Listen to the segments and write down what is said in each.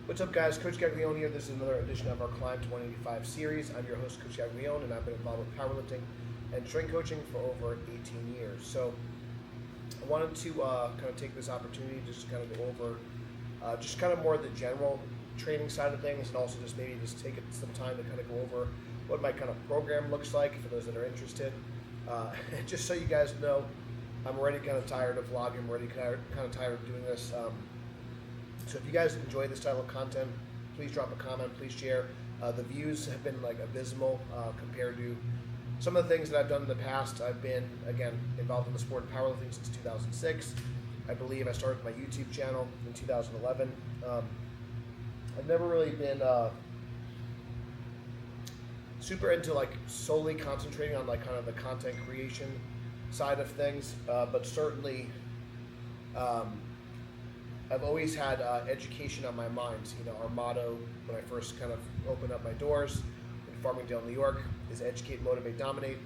What's up, guys? Coach Gaglione here. This is another edition of our Climb 185 series. I'm your host, Coach Gaglione, and I've been involved with powerlifting and strength coaching for over 18 years. So I wanted to kind of take this opportunity just to kind of go over just kind of more the general training side of things, and also just maybe just take some time to kind of go over what my kind of program looks like for those that are interested. Just so you guys know, I'm already kind of tired of vlogging. I'm already kind of tired of doing this. So if you guys enjoy this style of content, please drop a comment, please share. The views have been like abysmal compared to some of the things that I've done in the past. I've been, again, involved in the sport of powerlifting since 2006. I believe I started my YouTube channel in 2011. I've never really been super into like solely concentrating on like kind of the content creation side of things, but certainly I've always had education on my mind. You know, our motto when I first kind of opened up my doors in Farmingdale, New York, is educate, motivate, dominate.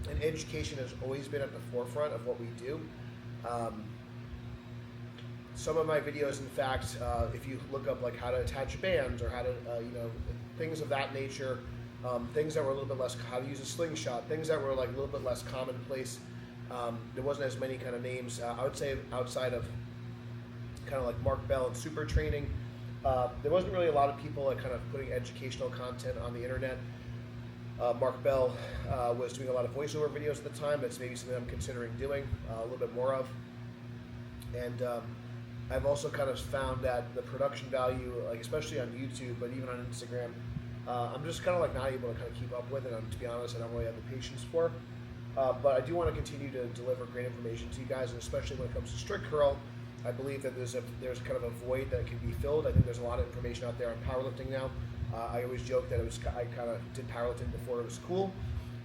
And education has always been at the forefront of what we do. Some of my videos, in fact, if you look up like how to attach bands or how to, things of that nature, things that were a little bit less, how to use a slingshot, things that were like a little bit less commonplace. There wasn't as many kind of names, I would say, outside of kind of like Mark Bell and super training. There wasn't really a lot of people like kind of putting educational content on the internet. Mark Bell was doing a lot of voiceover videos at the time. That's maybe something I'm considering doing a little bit more of. And I've also kind of found that the production value, like especially on YouTube, but even on Instagram, I'm just kind of like not able to kind of keep up with it. And to be honest, I don't really have the patience for. But I do want to continue to deliver great information to you guys, and especially when it comes to strict curl. I believe that there's kind of a void that can be filled. I think there's a lot of information out there on powerlifting now. I always joke that I kind of did powerlifting before it was cool.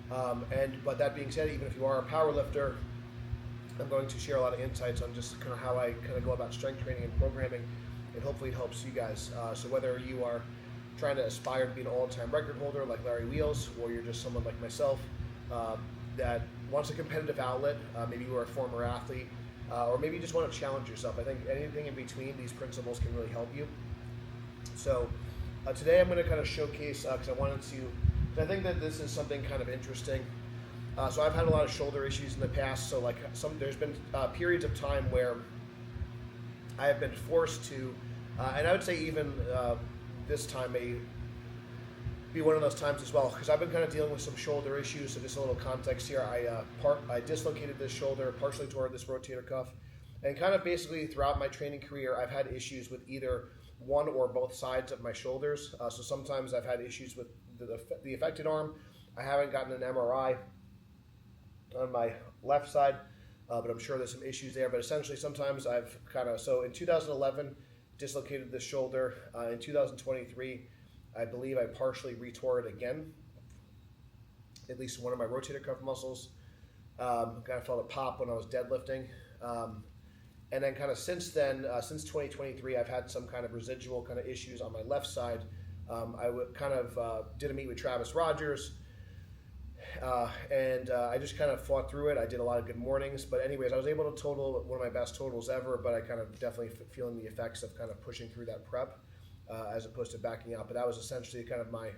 But that being said, even if you are a powerlifter, I'm going to share a lot of insights on just kind of how I kind of go about strength training and programming, and hopefully it helps you guys. So whether you are trying to aspire to be an all-time record holder like Larry Wheels, or you're just someone like myself that wants a competitive outlet, maybe you are a former athlete, or maybe you just want to challenge yourself. I think anything in between, these principles can really help you. So today I'm going to kind of showcase, because I think that this is something kind of interesting. So I've had a lot of shoulder issues in the past, so like there's been periods of time where I have been forced to, and I would say even this time may be one of those times as well, because I've been kind of dealing with some shoulder issues. So just a little context here, I dislocated this shoulder, partially tore this rotator cuff, and kind of basically throughout my training career, I've had issues with either one or both sides of my shoulders. So sometimes I've had issues with the affected arm. I haven't gotten an MRI on my left side, but I'm sure there's some issues there. But essentially, sometimes I've so in 2011, dislocated this shoulder. In 2023, I believe I partially retore it again, at least one of my rotator cuff muscles. Kind of felt a pop when I was deadlifting. And then kind of since then, since 2023, I've had some kind of residual kind of issues on my left side. I did a meet with Travis Rogers, and I just kind of fought through it. I did a lot of good mornings, but anyways, I was able to total one of my best totals ever, but I kind of definitely feeling the effects of kind of pushing through that prep as opposed to backing out. But that was essentially kind of my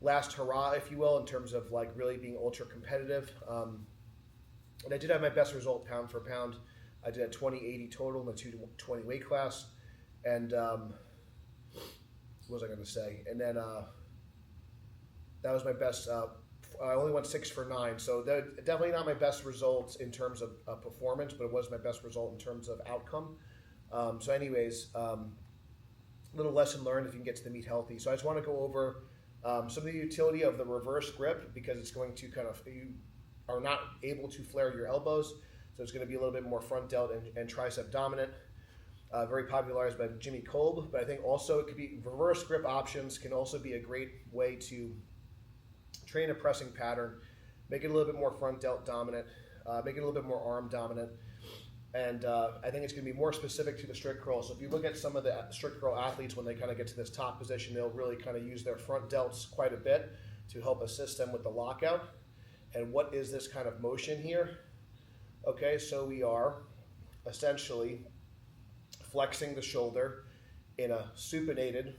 last hurrah, if you will, in terms of like really being ultra competitive. And I did have my best result pound for pound. I did a 20-80 total in the 220 weight class. And what was I going to say? And then that was my best. I only went 6 for 9, so definitely not my best results in terms of performance, but it was my best result in terms of outcome. So anyways, little lesson learned if you can get to the meet healthy. So I just want to go over some of the utility of the reverse grip, because it's going to you are not able to flare your elbows, so it's going to be a little bit more front delt and tricep dominant. Very popularized by Jimmy Kolb, but I think also it could be reverse grip options can also be a great way to train a pressing pattern, make it a little bit more front delt dominant, make it a little bit more arm dominant, and I think it's going to be more specific to the strict curl. So if you look at some of the strict curl athletes, when they kind of get to this top position, they'll really kind of use their front delts quite a bit to help assist them with the lockout. And what is this kind of motion here? Okay, so we are essentially flexing the shoulder in a supinated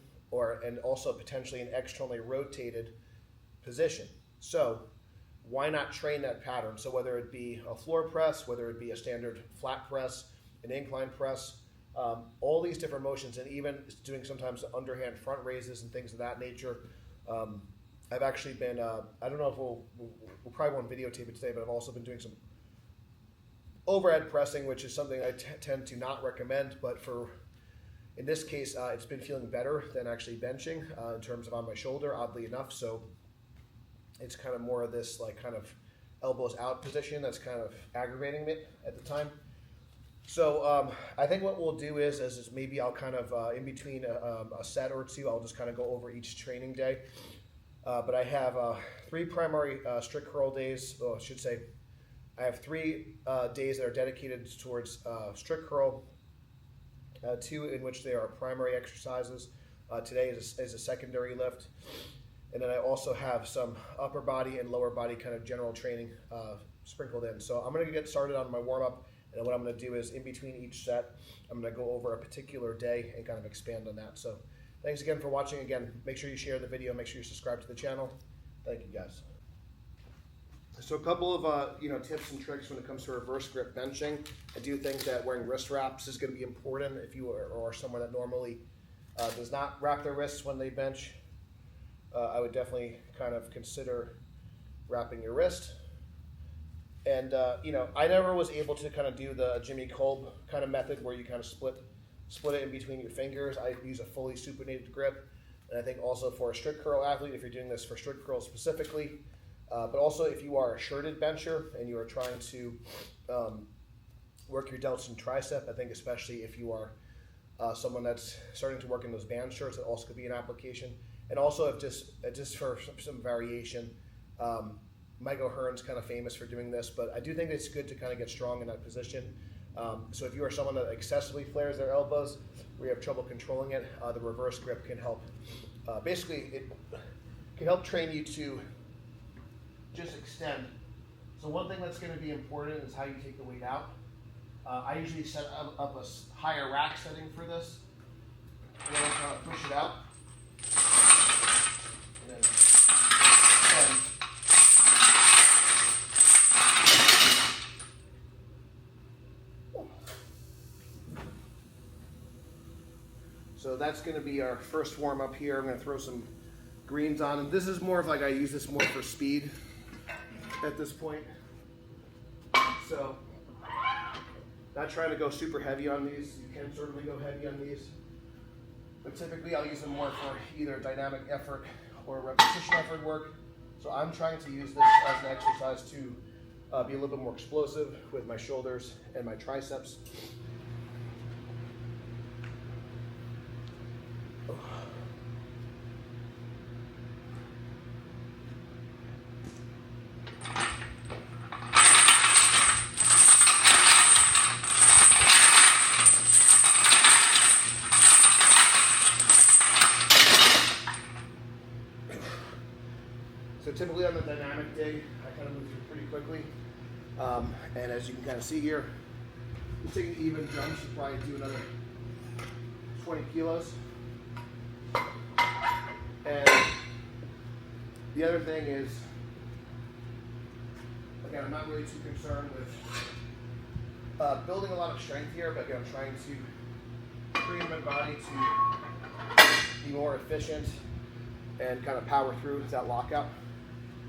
and also potentially an externally rotated position. So why not train that pattern? So whether it be a floor press, whether it be a standard flat press, an incline press, all these different motions, and even doing sometimes underhand front raises and things of that nature. I've actually been, I don't know if we'll probably won't videotape it today, but I've also been doing some overhead pressing, which is something I tend to not recommend, but in this case, it's been feeling better than actually benching in terms of on my shoulder, oddly enough. So it's kind of more of this like kind of elbows out position that's kind of aggravating me at the time. So I think what we'll do is maybe I'll kind of, in between a set or two, I'll just kind of go over each training day. But I have 3 primary strict curl days, I should say. I have 3 days that are dedicated towards strict curl, 2 in which they are primary exercises. Today is a secondary lift. And then I also have some upper body and lower body kind of general training sprinkled in. So I'm going to get started on my warm-up. And what I'm going to do is in between each set, I'm going to go over a particular day and kind of expand on that. So thanks again for watching. Again, make sure you share the video. Make sure you subscribe to the channel. Thank you, guys. So a couple of tips and tricks when it comes to reverse grip benching. I do think that wearing wrist wraps is going to be important if you are someone that normally does not wrap their wrists when they bench. I would definitely kind of consider wrapping your wrist. And I never was able to kind of do the Jimmy Kolb kind of method where you kind of split it in between your fingers. I use a fully supinated grip. And I think also for a strict curl athlete, if you're doing this for strict curl specifically, but also if you are a shirted bencher and you are trying to work your delts and tricep, I think especially if you are someone that's starting to work in those band shirts, it also could be an application. And also if just for some variation, Mike O'Hearn's kind of famous for doing this, but I do think it's good to kind of get strong in that position. So if you are someone that excessively flares their elbows, where you have trouble controlling it, the reverse grip can help. Basically, it can help train you to just extend. So one thing that's going to be important is how you take the weight out. I usually set up a higher rack setting for this, and then kind of push it out. And then extend. So that's going to be our first warm up here. I'm going to throw some greens on, and this is more of like I use this more for speed at this point. So not trying to go super heavy on these. You can certainly go heavy on these, but typically I'll use them more for either dynamic effort or repetition effort work. So I'm trying to use this as an exercise to be a little bit more explosive with my shoulders and my triceps. So typically on the dynamic day, I kind of move through pretty quickly. And as you can kind of see here, taking even jumps, you probably do another 20 kilos. And the other thing is, again, I'm not really too concerned with building a lot of strength here, but again, I'm trying to train my body to be more efficient and kind of power through that lockout.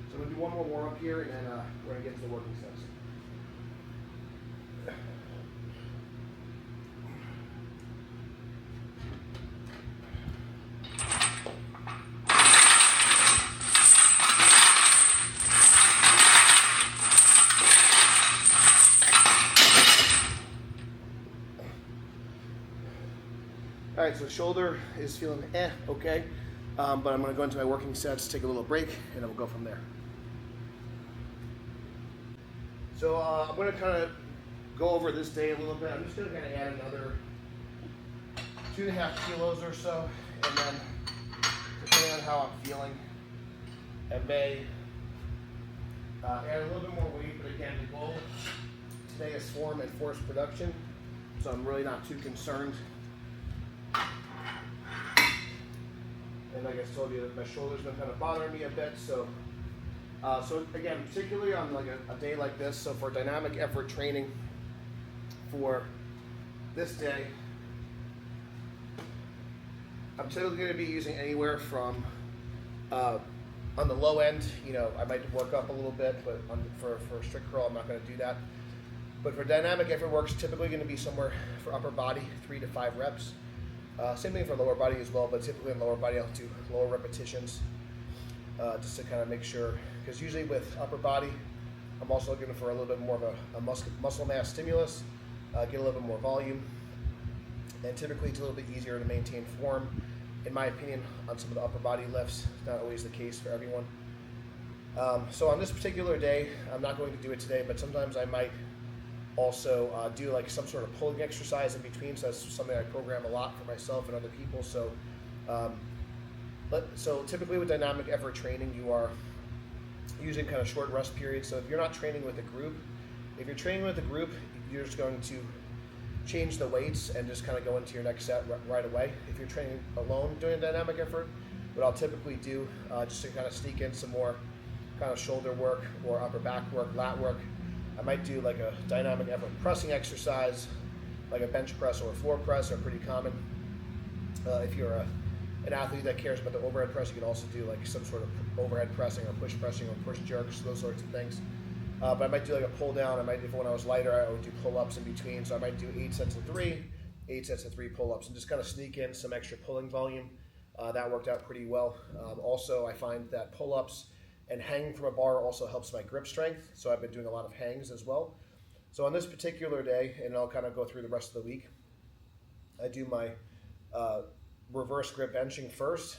So I'm going to do one more warm up here, and then we're going to get to the working sets. All right, so shoulder is feeling okay, but I'm going to go into my working sets, take a little break, and then we'll go from there. So I'm going to kind of go over this day a little bit. I'm just going to kind of add another 2.5 kilos or so, and then depending on how I'm feeling, I may add a little bit more weight, but again, the goal today is form and force production, so I'm really not too concerned And like I told you, my shoulder's been kind of bothering me a bit. So again, particularly on like a day like this, so for dynamic effort training for this day, I'm typically going to be using anywhere from, on the low end, I might work up a little bit, but for a strict curl, I'm not going to do that. But for dynamic effort works, typically going to be somewhere for upper body, 3 to 5 reps. Same thing for lower body as well, but typically in lower body, I'll do lower repetitions just to kind of make sure, because usually with upper body, I'm also looking for a little bit more of a muscle mass stimulus, get a little bit more volume, and typically it's a little bit easier to maintain form, in my opinion, on some of the upper body lifts. It's not always the case for everyone. So on this particular day, I'm not going to do it today, but sometimes I might also do like some sort of pulling exercise in between. So that's something I program a lot for myself and other people. So, so typically with dynamic effort training, you are using kind of short rest periods. So if you're not training with a group, if you're training with a group, you're just going to change the weights and just kind of go into your next set right away. If you're training alone doing dynamic effort, what I'll typically do just to kind of sneak in some more kind of shoulder work or upper back work, lat work, I might do like a dynamic effort pressing exercise, like a bench press or a floor press are pretty common. If you're an athlete that cares about the overhead press, you can also do like some sort of overhead pressing or push jerks, those sorts of things. But I might do like a pull down. If when I was lighter, I would do pull-ups in between. So I might do 8 sets of 3 pull-ups, and just kind of sneak in some extra pulling volume. That worked out pretty well. Also, I find that pull-ups and hanging from a bar also helps my grip strength. So I've been doing a lot of hangs as well. So on this particular day, and I'll kind of go through the rest of the week, I do my reverse grip benching first.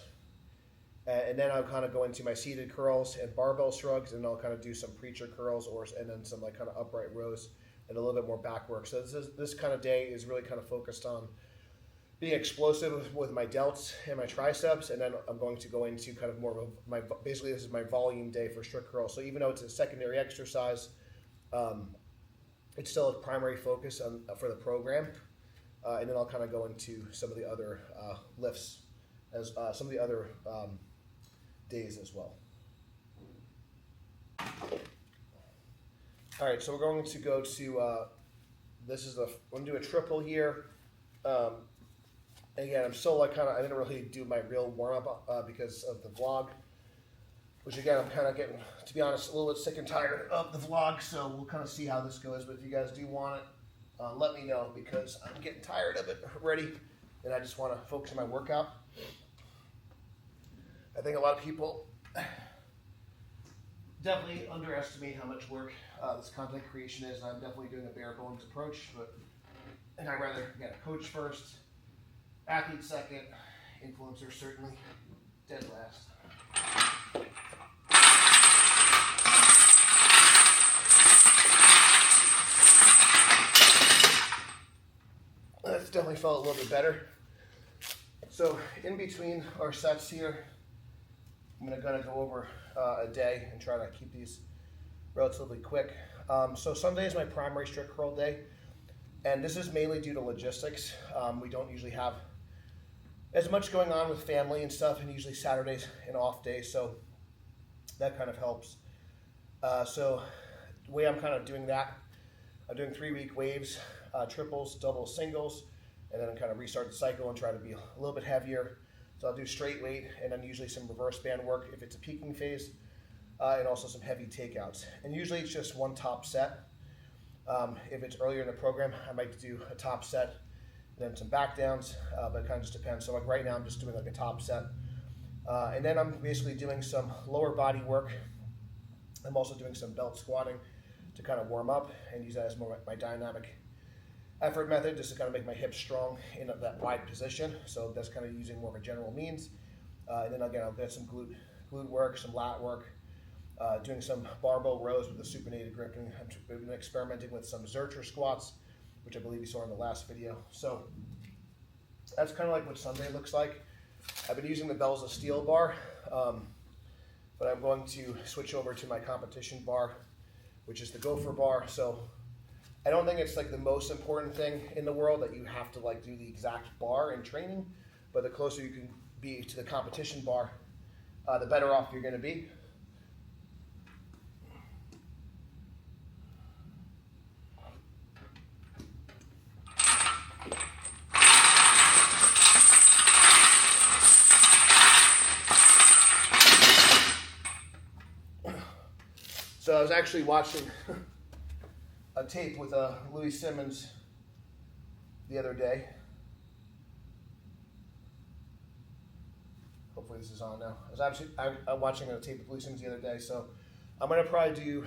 And then I'll kind of go into my seated curls and barbell shrugs, and I'll kind of do some preacher curls and then some like kind of upright rows and a little bit more back work. So this kind of day is really kind of focused on being explosive with my delts and my triceps, and then I'm going to go into kind of more of basically this is my volume day for strict curl. So even though it's a secondary exercise, it's still a primary focus for the program, and then I'll kind of go into some of the other lifts as some of the other days as well. All right, so we're going to go to we're going to do a triple here. Again, I'm still like I didn't really do my real warm up because of the vlog, which again I'm kind of getting, to be honest, a little bit sick and tired of the vlog. So we'll kind of see how this goes. But if you guys do want it, let me know, because I'm getting tired of it already, and I just want to focus on my workout. I think a lot of people definitely underestimate how much work this content creation is, and I'm definitely doing a bare bones approach. And I'd rather get a coach first, athlete second, influencer certainly, dead last. That's definitely felt a little bit better. So in between our sets here, I'm going to go over a day and try to keep these relatively quick. So Sunday is my primary strict curl day, and this is mainly due to logistics. We don't usually have as much going on with family and stuff, and usually Saturday's an off day, so that kind of helps. So the way I'm kind of doing that, I'm doing 3-week waves, triples, doubles, singles, and then I kind of restart the cycle and try to be a little bit heavier. So I'll do straight weight and then usually some reverse band work if it's a peaking phase, and also some heavy takeouts. And usually it's just one top set. If it's earlier in the program, I might do a top set, then some back downs, but it kind of just depends. So like right now I'm just doing like a top set. And then I'm basically doing some lower body work. I'm also doing some belt squatting to kind of warm up and use that as more my dynamic effort method, just to kind of make my hips strong in that wide position. So that's kind of using more of a general means. And then again, I'll get some glute work, some lat work, doing some barbell rows with the supinated grip. And I've been experimenting with some Zercher squats, which I believe you saw in the last video. So that's kind of like what Sunday looks like. I've been using the Bells of Steel bar, but I'm going to switch over to my competition bar, which is the Gopher bar. So I don't think it's like the most important thing in the world that you have to like do the exact bar in training, but the closer you can be to the competition bar, the better off you're going to be. So I was actually watching a tape with Louis Simmons the other day. Hopefully this is on now. I'm watching a tape with Louis Simmons the other day, so I'm going to probably do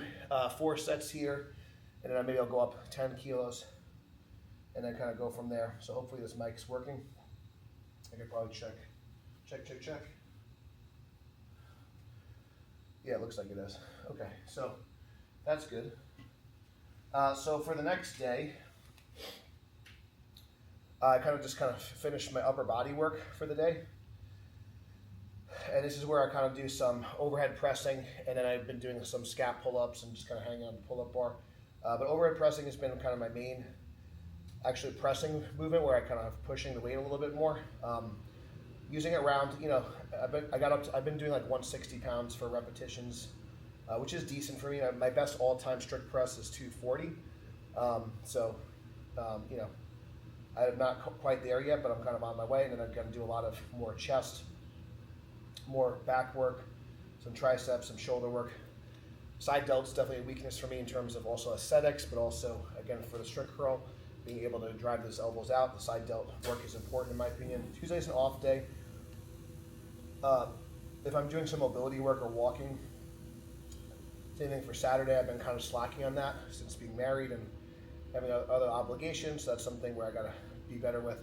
4 sets here, and then maybe I'll go up 10 kilos, and then kind of go from there. So hopefully this mic's working. I could probably check. Yeah, it looks like it is. Okay, so that's good. So for the next day, I kind of finished my upper body work for the day. And this is where I kind of do some overhead pressing, and then I've been doing some scap pull-ups and just kind of hanging on the pull-up bar. But overhead pressing has been kind of my main actually pressing movement, where I kind of pushing the weight a little bit more. Using it around, I've been doing like 160 pounds for repetitions, which is decent for me. My best all-time strict press is 240. I'm not quite there yet, but I'm kind of on my way. And then I'm going to do a lot of more chest, more back work, some triceps, some shoulder work. Side delt's definitely a weakness for me in terms of also aesthetics, but also, again, for the strict curl, being able to drive those elbows out. The side delt work is important in my opinion. Tuesday's an off day. If I'm doing some mobility work or walking, same thing for Saturday. I've been kind of slacking on that since being married and having other obligations. So that's something where I got to be better with.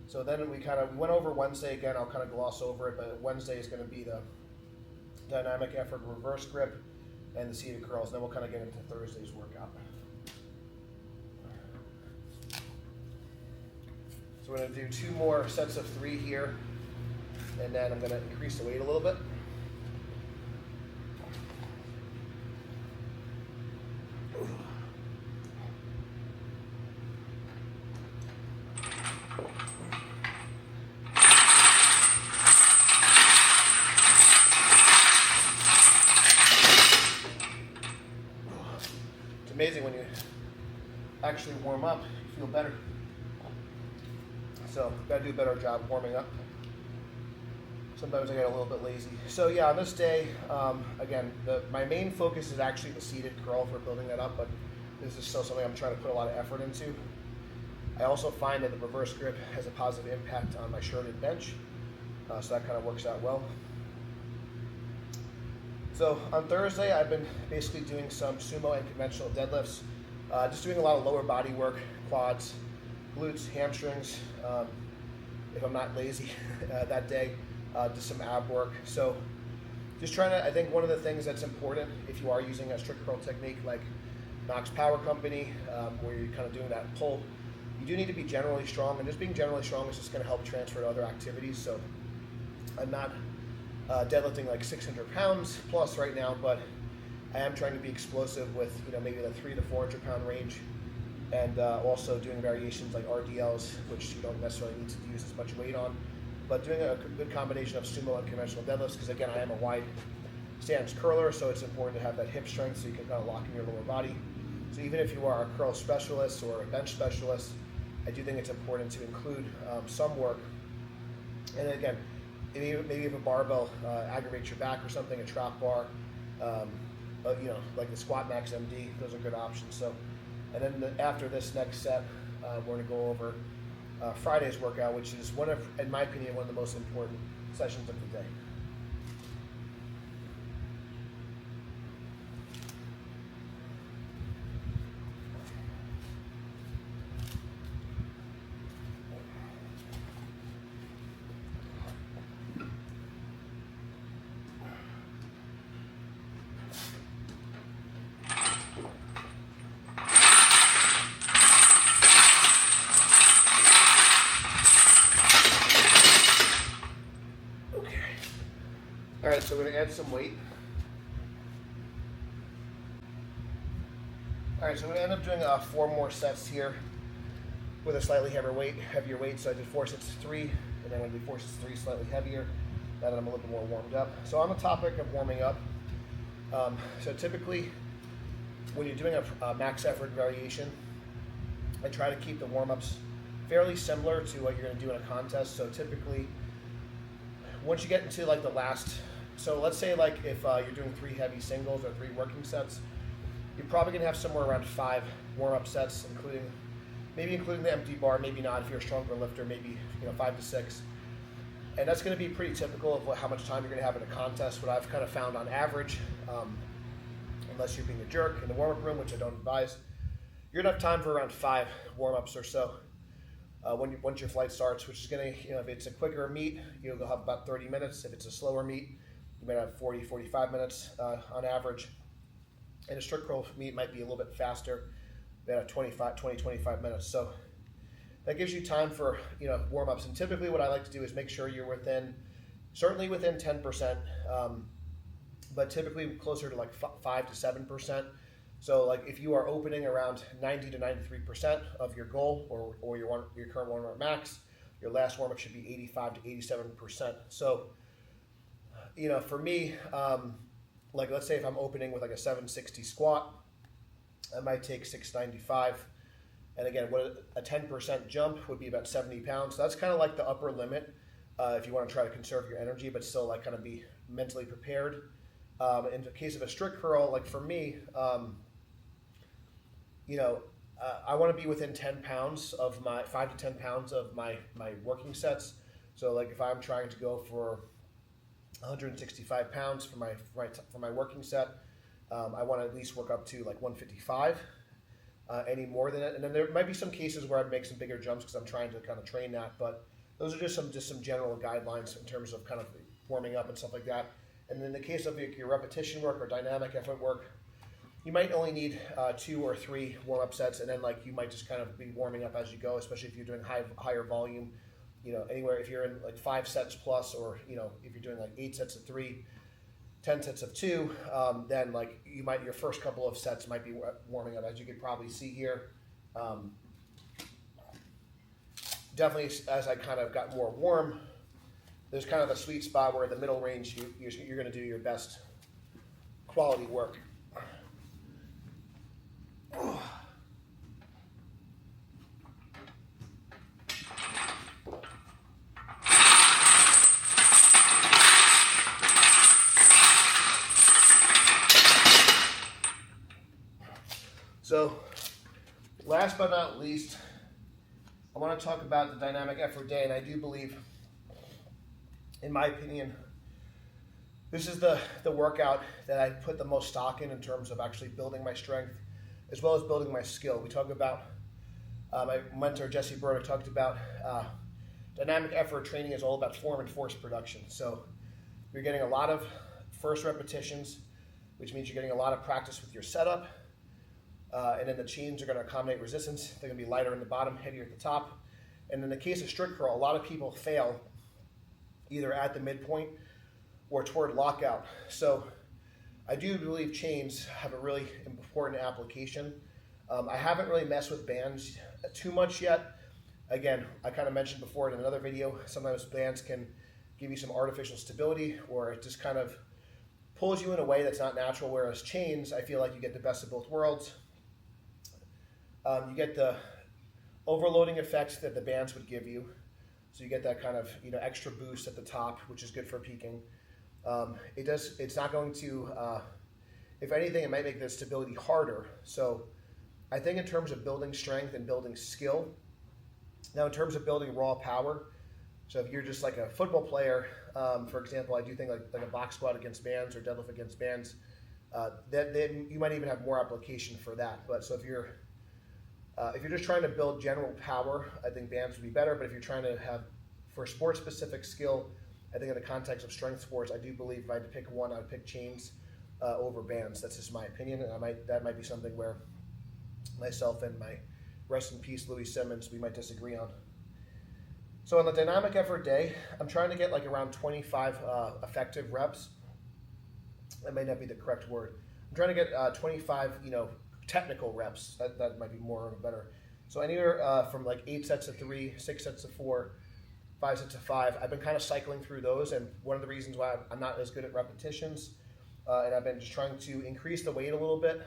So then we went over Wednesday again. I'll kind of gloss over it, but Wednesday is going to be the dynamic effort reverse grip and the seated curls. Then we'll kind of get into Thursday's workout. So we're going to do 2 more sets of 3 here, and then I'm going to increase the weight a little bit. It's amazing when you actually warm up, you feel better. So, got to do a better job warming up. Sometimes I get a little bit lazy. So yeah, on this day, again, my main focus is actually the seated curl for building that up, but this is still something I'm trying to put a lot of effort into. I also find that the reverse grip has a positive impact on my shirted bench, so that kind of works out well. So on Thursday, I've been basically doing some sumo and conventional deadlifts, just doing a lot of lower body work, quads, glutes, hamstrings, if I'm not lazy that day, just some ab work. So just trying to, I think one of the things that's important if you are using a strict curl technique like Knox Power Company, where you're kind of doing that pull, you do need to be generally strong, and just being generally strong is just going to help transfer to other activities. So I'm not deadlifting like 600 pounds plus right now, but I am trying to be explosive with maybe the 300 to 400 pound range, and also doing variations like RDLs, which you don't necessarily need to use as much weight on, but doing a good combination of sumo and conventional deadlifts, because again, I am a wide stance curler, so it's important to have that hip strength so you can kind of lock in your lower body. So even if you are a curl specialist or a bench specialist, I do think it's important to include some work. And then again, maybe if a barbell aggravates your back or something, a trap bar, like the Squat Max MD, those are good options. So, and then after this next set, we're going to go over Friday's workout, which is in my opinion, one of the most important sessions of the day. All right, so we're going to add some weight. All right, so we're going to end up doing 4 more sets here with a slightly heavier weight. So I did 4 sets of 3, and then when we do 4 sets of 3, slightly heavier, now that I'm a little bit more warmed up. So on the topic of warming up, so typically when you're doing a max effort variation, I try to keep the warm-ups fairly similar to what you're going to do in a contest. So typically, once you get into like the last, so let's say like if you're doing 3 heavy singles or 3 working sets, you're probably going to have somewhere around 5 warm-up sets, including the empty bar, maybe not if you're a stronger lifter, maybe 5 to 6. And that's going to be pretty typical of how much time you're going to have in a contest. What I've kind of found on average, unless you're being a jerk in the warm-up room, which I don't advise, you're going to have time for around 5 warm-ups or so once your flight starts, which is going to, if it's a quicker meet, you'll have about 30 minutes. If it's a slower meet, you might have 40, 45 minutes on average. And a strict curl meet might be a little bit faster, about 20, 25 minutes. So that gives you time for warm-ups. And typically what I like to do is make sure you're certainly within 10%, but typically closer to like 5 to 7%. So like if you are opening around 90 to 93% of your goal or your current warm-up max, your last warm-up should be 85 to 87%. So, for me, like let's say if I'm opening with like a 760 squat, I might take 695. And again, what a 10% jump would be about 70 pounds. So that's kind of like the upper limit if you want to try to conserve your energy, but still like kind of be mentally prepared. In the case of a strict curl, like for me, I want to be within 10 pounds of my 5 to 10 pounds of my working sets. So like if I'm trying to go for 165 pounds for my working set, I want to at least work up to like 155. Any more than it, and then there might be some cases where I'd make some bigger jumps because I'm trying to kind of train that. But those are just some general guidelines in terms of kind of warming up and stuff like that. And in the case of your repetition work or dynamic effort work, you might only need 2 or 3 warm-up sets, and then like you might just kind of be warming up as you go, especially if you're doing higher volume. Anywhere if you're in like 5 sets plus, or if you're doing like 8 sets of 3, 10 sets of 2, then like your first couple of sets might be warming up, as you could probably see here. Definitely, as I kind of got more warm, there's kind of a sweet spot where in the middle range you're going to do your best quality work. So, last but not least, I want to talk about the dynamic effort day, and I do believe, in my opinion, this is the workout that I put the most stock in terms of actually building my strength, as well as building my skill. We talk about, my mentor Jesse Burdick talked about dynamic effort training is all about form and force production. So you're getting a lot of first repetitions, which means you're getting a lot of practice with your setup. And then the chains are going to accommodate resistance. They're going to be lighter in the bottom, heavier at the top. And in the case of strict curl, a lot of people fail either at the midpoint or toward lockout. So I do believe chains have a really important application. I haven't really messed with bands too much yet. Again, I kind of mentioned before in another video, sometimes bands can give you some artificial stability, or it just kind of pulls you in a way that's not natural, whereas chains, I feel like you get the best of both worlds. You get the overloading effect that the bands would give you. So you get that kind of extra boost at the top, which is good for peaking. It's not going to, if anything, it might make the stability harder. So I think in terms of building strength and building skill, now in terms of building raw power, so if you're just like a football player, for example, I do think like a box squat against bands or deadlift against bands, then you might even have more application for that. But so if you're just trying to build general power, I think bands would be better. But if you're trying to have for sport-specific skill, I think in the context of strength sports, I do believe if I had to pick one, I'd pick chains over bands. That's just my opinion, and that might be something where myself and my rest in peace Louis Simmons, we might disagree on. So on the dynamic effort day, I'm trying to get like around 25 effective reps. That may not be the correct word. I'm trying to get 25, technical reps. That might be more or better. So anywhere from like 8 sets of 3, 6 sets of 4, 5 sets of 5. I've been kind of cycling through those, and one of the reasons why I'm not as good at repetitions, and I've been just trying to increase the weight a little bit.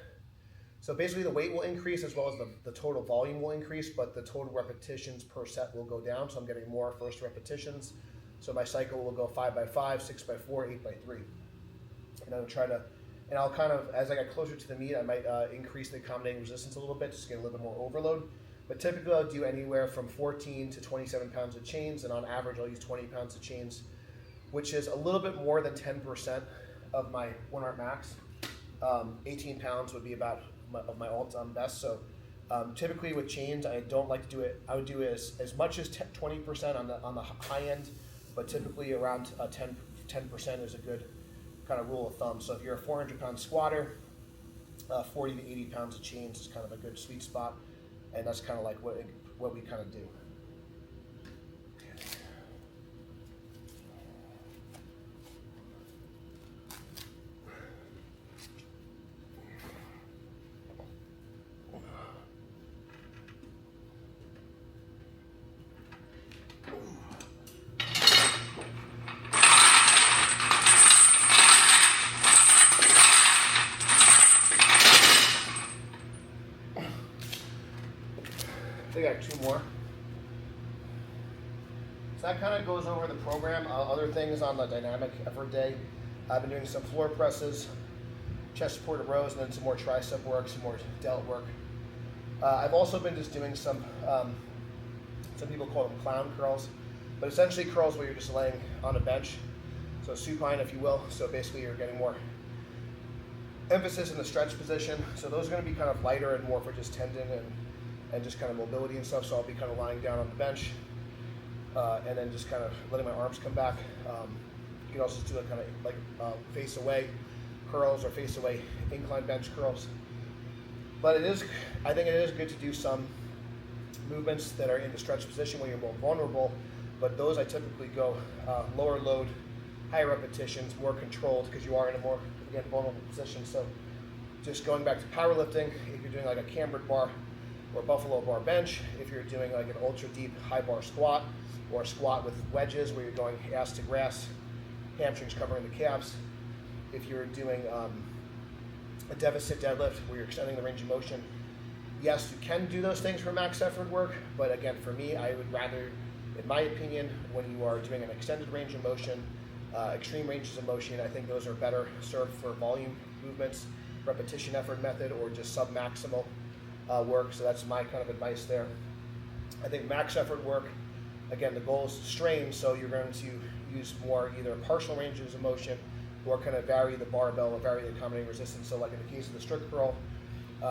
So basically the weight will increase as well as the total volume will increase, but the total repetitions per set will go down, so I'm getting more first repetitions. So my cycle will go 5 by 5, 6 by 4, 8 by 3. And I'm trying to, and I'll kind of, as I get closer to the meet, I might increase the accommodating resistance a little bit, just to get a little bit more overload. But typically I'll do anywhere from 14 to 27 pounds of chains, and on average I'll use 20 pounds of chains, which is a little bit more than 10% of my 1 rep max. 18 pounds would be about of my all-time best. So typically with chains, I don't like to do it. I would do it as much as 20% on the high end, but typically around 10% is a good kind of rule of thumb. So if you're a 400-pound squatter, 40 to 80 pounds of chains is kind of a good sweet spot, and that's kind of like what we kind of do. I think I got 2 more. So that kind of goes over the program. Other things on the dynamic effort day, I've been doing some floor presses, chest supported rows, and then some more tricep work, some more delt work. I've also been just doing some people call them clown curls, but essentially curls where you're just laying on a bench. So supine, if you will. So basically you're getting more emphasis in the stretch position. So those are going to be kind of lighter and more for just tendon and just kind of mobility and stuff. So I'll be kind of lying down on the bench and then just kind of letting my arms come back. You can also do it kind of like face away curls or face away incline bench curls. But I think it is good to do some movements that are in the stretch position where you're more vulnerable, but those I typically go lower load, higher repetitions, more controlled, because you are in a more, again, vulnerable position. So just going back to powerlifting, if you're doing like a cambered bar or buffalo bar bench, if you're doing like an ultra deep high bar squat or a squat with wedges where you're going ass to grass, hamstrings covering the calves, if you're doing a deficit deadlift where you're extending the range of motion, yes, you can do those things for max effort work, but again, for me, I would rather, in my opinion, when you are doing an extended range of motion, extreme ranges of motion, I think those are better served for volume movements, repetition effort method, or just sub-maximal work. So that's my kind of advice there. I think max effort work, again, the goal is to strain, so you're going to use more either partial ranges of motion or kind of vary the barbell or vary the accommodating resistance. So like in the case of the strict curl,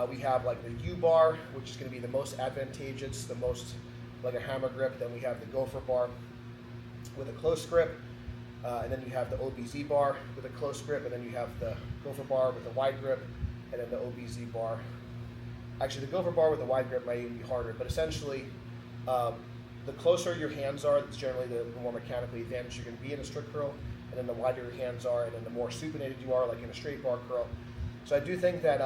we have like the U-bar, which is going to be the most advantageous, the most like a hammer grip. Then we have the gopher bar with a close grip. And then you have the OBZ bar with a close grip. And then you have the gopher bar with a wide grip. And then the OBZ bar. Actually, the gopher bar with a wide grip might even be harder. But essentially, the closer your hands are, that's generally the more mechanically advantaged you're going to be in a strict curl. And then the wider your hands are, and then the more supinated you are, like in a straight bar curl. So I do think that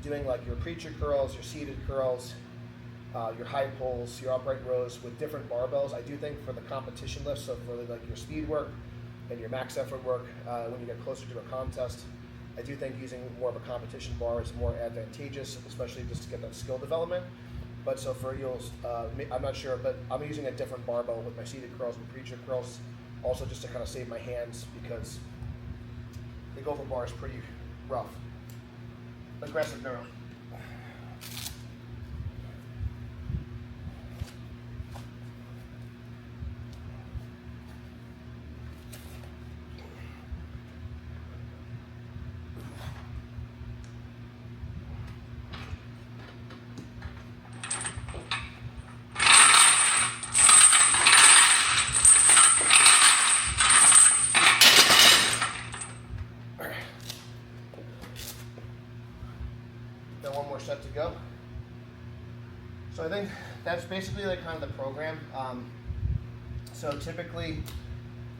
doing like your preacher curls, your seated curls, your high pulls, your upright rows with different barbells, I do think for the competition lifts, so for like your speed work and your max effort work, when you get closer to a contest, I do think using more of a competition bar is more advantageous, especially just to get that skill development. But so for I'm not sure, but I'm using a different barbell with my seated curls and preacher curls, also just to kind of save my hands because the gopher bar is pretty rough. Aggressive neuro. One more set to go. So I think that's basically like kind of the program. So typically,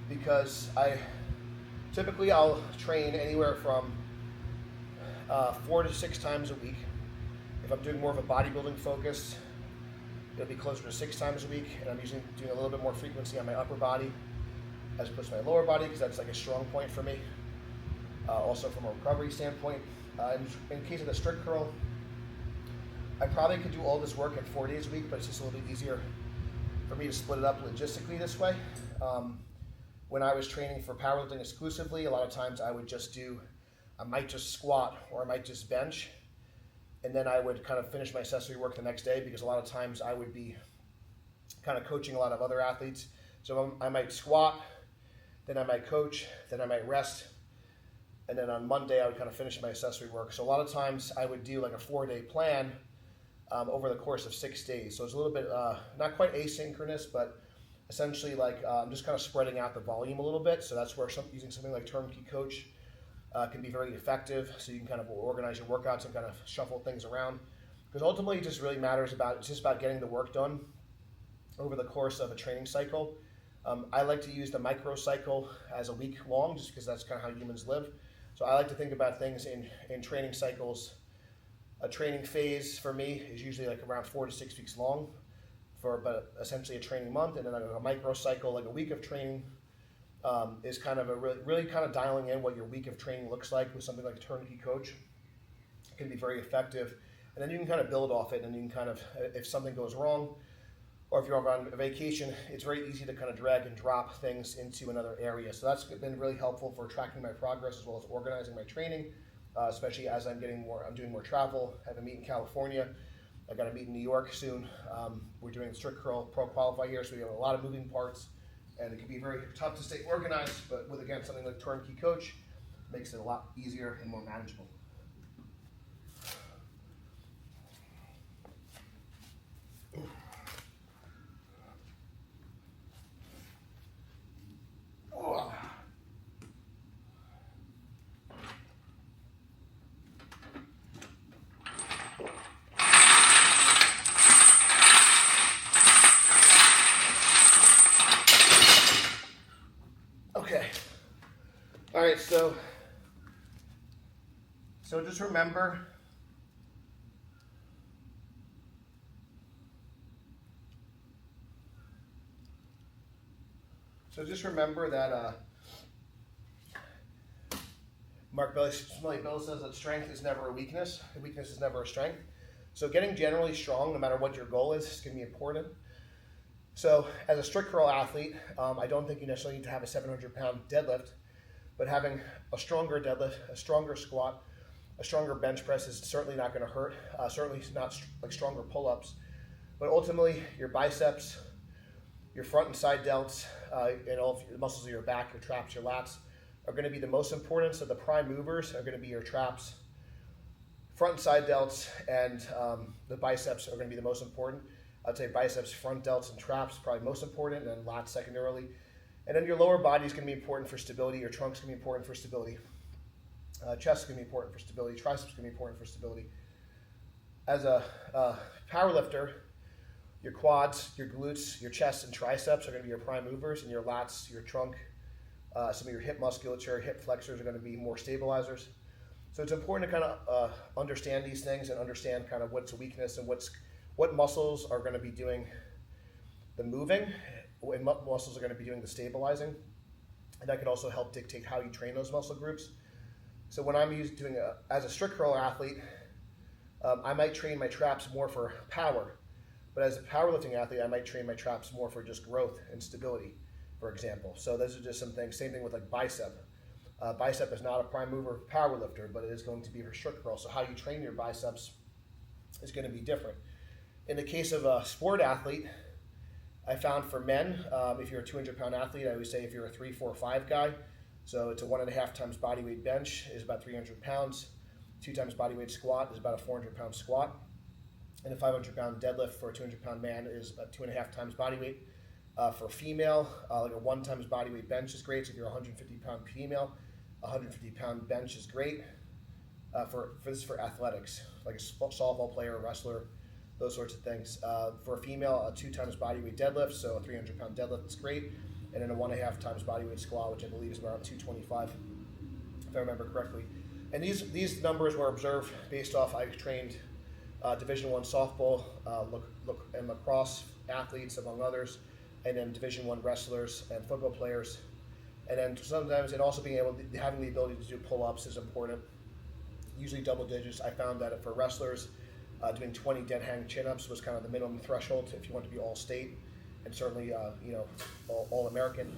because I'll train anywhere from 4 to 6 times a week. If I'm doing more of a bodybuilding focus, it'll be closer to 6 times a week, and I'm doing a little bit more frequency on my upper body as opposed to my lower body, because that's like a strong point for me. Also from a recovery standpoint. In case of the strict curl, I probably could do all this work in 4 days a week, but it's just a little bit easier for me to split it up logistically this way. When I was training for powerlifting exclusively, a lot of times I might just squat or I might just bench, and then I would kind of finish my accessory work the next day, because a lot of times I would be kind of coaching a lot of other athletes. So I might squat, then I might coach, then I might rest, and then on Monday I would kind of finish my accessory work. So a lot of times I would do like a 4-day plan over the course of 6 days. So it's a little bit, not quite asynchronous, but essentially like I'm just kind of spreading out the volume a little bit. So that's where using something like Turnkey Coach can be very effective. So you can kind of organize your workouts and kind of shuffle things around. Because ultimately it just really matters it's just about getting the work done over the course of a training cycle. I like to use the micro cycle as a week long, just because that's kind of how humans live. So I like to think about things in training cycles. A training phase for me is usually like around 4 to 6 weeks long, but essentially a training month. And then a micro cycle, like a week of training, is kind of really kind of dialing in what your week of training looks like with something like a Turnkey Coach. It can be very effective. And then you can kind of build off it, and you can kind of, if something goes wrong, or if you're on vacation, it's very easy to kind of drag and drop things into another area. So that's been really helpful for tracking my progress as well as organizing my training, especially as I'm doing more travel. I have a meet in California. I got a meet in New York soon. We're doing the strict curl pro qualify here, so we have a lot of moving parts, and it can be very tough to stay organized, but with, again, something like Turnkey Coach, makes it a lot easier and more manageable. Okay. All right, so just remember, that Mark Belly says that strength is never a weakness. A weakness is never a strength. So getting generally strong, no matter what your goal is going to be important. So as a strict curl athlete, I don't think you necessarily need to have a 700-pound deadlift, but having a stronger deadlift, a stronger squat, a stronger bench press is certainly not going to hurt. Certainly not like stronger pull-ups, but ultimately your biceps, your front and side delts, and all of the muscles of your back, your traps, your lats are going to be the most important. So the prime movers are going to be your traps, front and side delts, and the biceps are going to be the most important. I'd say biceps, front delts, and traps probably most important, and then lats secondarily. And then your lower body is going to be important for stability. Your trunk's going to be important for stability. Chest is going to be important for stability. Triceps is going to be important for stability. As a power lifter, your quads, your glutes, your chest, and triceps are going to be your prime movers, and your lats, your trunk, some of your hip musculature, hip flexors are going to be more stabilizers. So it's important to kind of understand these things and understand kind of what's a weakness and what muscles are going to be doing the moving and what muscles are going to be doing the stabilizing. And that could also help dictate how you train those muscle groups. So when I'm as a strict curl athlete, I might train my traps more for power. But as a powerlifting athlete, I might train my traps more for just growth and stability, for example. So those are just some things. Same thing with like bicep. Bicep is not a prime mover powerlifter, but it is going to be for strict curl. So how you train your biceps is going to be different. In the case of a sport athlete, I found for men, if you're a 200-pound athlete, I always say if you're a 3, 4, 5 guy, so it's a 1.5 times body weight bench is about 300 pounds. 2 times body weight squat is about a 400-pound squat. And a 500-pound deadlift for a 200-pound man is about 2.5 times body weight. For a female, like a 1 times body weight bench is great. So if you're a 150-pound female, a 150-pound bench is great. This is for athletics, like a softball player, a wrestler, those sorts of things. For a female, a 2 times body weight deadlift, so a 300-pound deadlift is great. And then a 1.5 times body weight squat, which I believe is around 225, if I remember correctly. And these numbers were observed based off, I trained Division I softball, and lacrosse athletes, among others, and then Division I wrestlers and football players. And then sometimes, and also having the ability to do pull-ups is important. Usually double digits. I found that for wrestlers, doing 20 dead hang chin-ups was kind of the minimum threshold if you want to be all state, and certainly all American.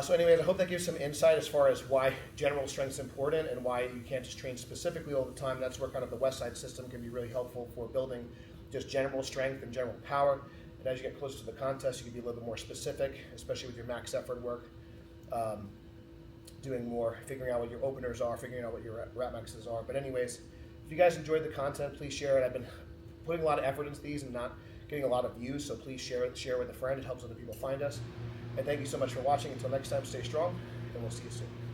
So anyways, I hope that gives some insight as far as why general strength is important and why you can't just train specifically all the time. That's where kind of the West Side system can be really helpful for building just general strength and general power. And as you get closer to the contest, you can be a little bit more specific, especially with your max effort work. Doing more, figuring out what your openers are, figuring out what your rep maxes are. But anyways, if you guys enjoyed the content, please share it. I've been putting a lot of effort into these and not getting a lot of views, so please share it with a friend. It helps other people find us. And thank you so much for watching. Until next time, stay strong, and we'll see you soon.